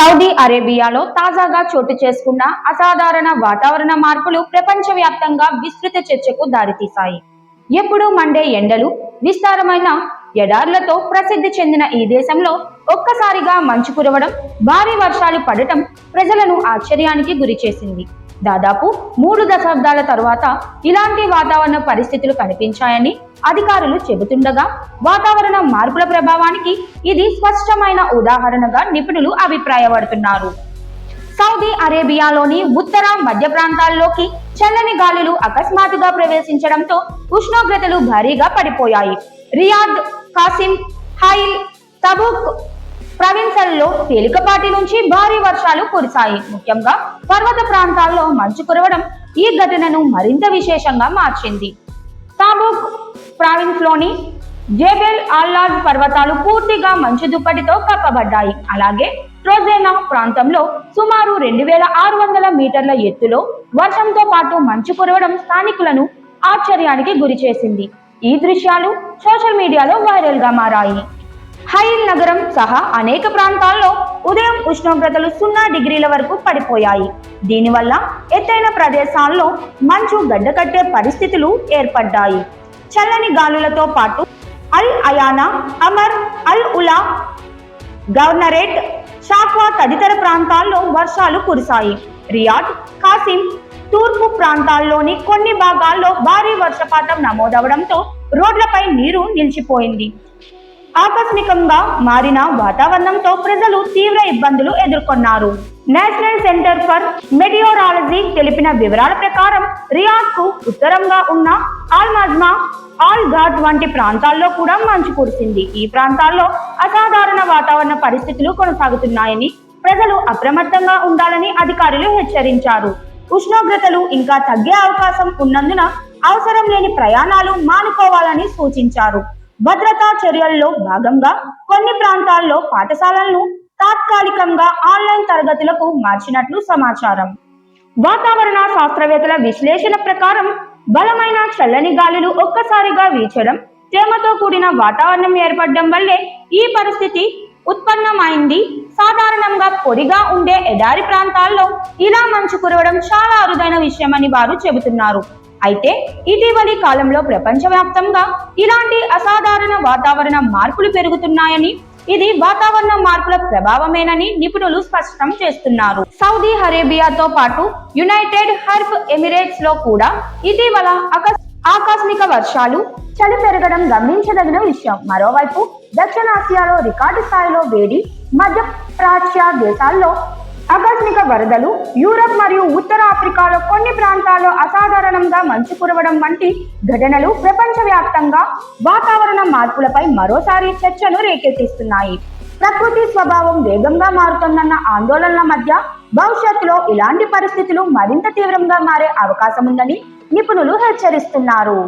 Saudi అరేబియాలో తాజాగా చోటు చేసుకున్న అసాధారణ వాతావరణ మార్పులు ప్రపంచవ్యాప్తంగా విస్తృత చర్చకు దారితీశాయి. ఎప్పుడూ మండే ఎండలు, విస్తారమైన ఎడార్లతో ప్రసిద్ధి చెందిన ఈ దేశంలో ఒక్కసారిగా మంచు కురవడం, భారీ వర్షాలు పడటం ప్రజలను ఆశ్చర్యానికి గురిచేసింది. దాదాపు 3 దశాబ్దాల తరువాత ఇలాంటి వాతావరణ పరిస్థితులు కనిపించాయని అధికారులు చెబుతుండగా, వాతావరణ మార్పుల ప్రభావానికి ఇది స్పష్టమైన ఉదాహరణగా నిపుణులు అభిప్రాయపడుతున్నారు. సౌదీ అరేబియాలోని ఉత్తర మధ్య ప్రాంతాల్లోకి చల్లని గాలులు అకస్మాత్తుగా ప్రవేశించడంతో ఉష్ణోగ్రతలు భారీగా పడిపోయాయి. రియాద్, కాసిం, హైల్, తబూక్ ప్రావిన్స్లలో తేలికపాటి నుంచి భారీ వర్షాలు కురిశాయి. ముఖ్యంగా పర్వత ప్రాంతాల్లో మంచు కురవడం ఈ ఘటనను మరింత విశేషంగా మార్చింది. తబూక్ ప్రావిన్స్ లోని జబెల్ అల్లాజ్ పర్వతాలు పూర్తిగా మంచు దుప్పటితో కప్పబడ్డాయి. అలాగే ట్రోజెనా ప్రాంతంలో సుమారు 2600 మీటర్ల ఎత్తులో వర్షంతో పాటు మంచు కురవడం స్థానికులను ఆశ్చర్యానికి గురిచేసింది. ఈ దృశ్యాలు సోషల్ మీడియాలో వైరల్ గా మారాయి. హైల్ నగరం సహా అనేక ప్రాంతాల్లో ఉదయం ఉష్ణోగ్రతలు 0 డిగ్రీల వరకు పడిపోయాయి. దీనివల్ల ఎత్తైన ప్రదేశాల్లో మంచు గడ్డకట్టే పరిస్థితులు ఏర్పడ్డాయి. చల్లని గాలులతో పాటు అల్ అయానా, అమర్, అల్ ఉలా, గవర్నరేట్, షాక్వా తదితర ప్రాంతాల్లో వర్షాలు కురిశాయి. రియాద్, కాసిం, తూర్పు ప్రాంతాల్లోని కొన్ని భాగాల్లో భారీ వర్షపాతం నమోదవడంతో రోడ్లపై నీరు నిలిచిపోయింది. ఆకస్మికంగా మారిన వాతావరణంతో ప్రజలు తీవ్ర ఇబ్బందులు ఎదుర్కొన్నారు. నేషనల్ సెంటర్ ఫర్ మెటియోరాలజీ తెలిపిన వివరాల ప్రకారం రియాద్ కు ఉత్తరంగా ఉన్న అల్ మజ్మా, ఆల్ ఘాట్ వంటి ప్రాంతాల్లో కూడా మంచు కురిసింది. ఈ ప్రాంతాల్లో అసాధారణ వాతావరణ పరిస్థితులు కొనసాగుతున్నాయని, ప్రజలు అప్రమత్తంగా ఉండాలని అధికారులు హెచ్చరించారు. ఉష్ణోగ్రతలు ఇంకా తగ్గే అవకాశం ఉన్నందున అవసరం లేని ప్రయాణాలు మానుకోవాలని సూచించారు. భద్రతా చర్యల్లో భాగంగా కొన్ని ప్రాంతాల్లో పాఠశాలలను తాత్కాలికంగా ఆన్లైన్ తరగతులకు మార్చినట్లు సమాచారం. వాతావరణ శాస్త్రవేత్తల విశ్లేషణ ప్రకారం బలమైన చల్లని గాలులు ఒక్కసారిగా వీచడం, తేమతో కూడిన వాతావరణం ఏర్పడడం వల్లే ఈ పరిస్థితి ఉత్పన్నమైంది. సాధారణంగా పొడిగా ఉండే ఎడారి ప్రాంతాల్లో ఇలా మంచు కురవడం చాలా అరుదైన విషయమని వారు చెబుతున్నారు. అయితే ఇటీవలి కాలంలో ప్రపంచవ్యాప్తంగా ఇలాంటి అసాధారణ వాతావరణ మార్పులు పెరుగుతున్నాయని, ఇది వాతావరణ మార్పుల ప్రభావమేనని నిపుణులు స్పష్టం చేస్తున్నారు. సౌదీ అరేబియాతో పాటు యునైటెడ్ అరబ్ ఎమిరేట్స్ లో కూడా ఇటీవల ఆకస్మిక వర్షాలు, చలి పెరగడం గమనించదగిన విషయం. మరోవైపు దక్షిణాసియాలో రికార్డు స్థాయిలో వేడి, మధ్య ప్రాచ్య దేశాల్లో ఆకస్మిక వరదలు, యూరప్ మరియు ఉత్తర ఆఫ్రికాలో కొన్ని ప్రాంతాల్లో అసాధారణంగా మంచు కురవడం వంటి ఘటనలు ప్రపంచవ్యాప్తంగా వాతావరణ మార్పులపై మరోసారి చర్చను రేకెత్తిస్తున్నాయి. ప్రకృతి స్వభావం వేగంగా మారుతుందన్న ఆందోళనల మధ్య భవిష్యత్తులో ఇలాంటి పరిస్థితులు మరింత తీవ్రంగా మారే అవకాశం ఉందని నిపుణులు హెచ్చరిస్తున్నారు.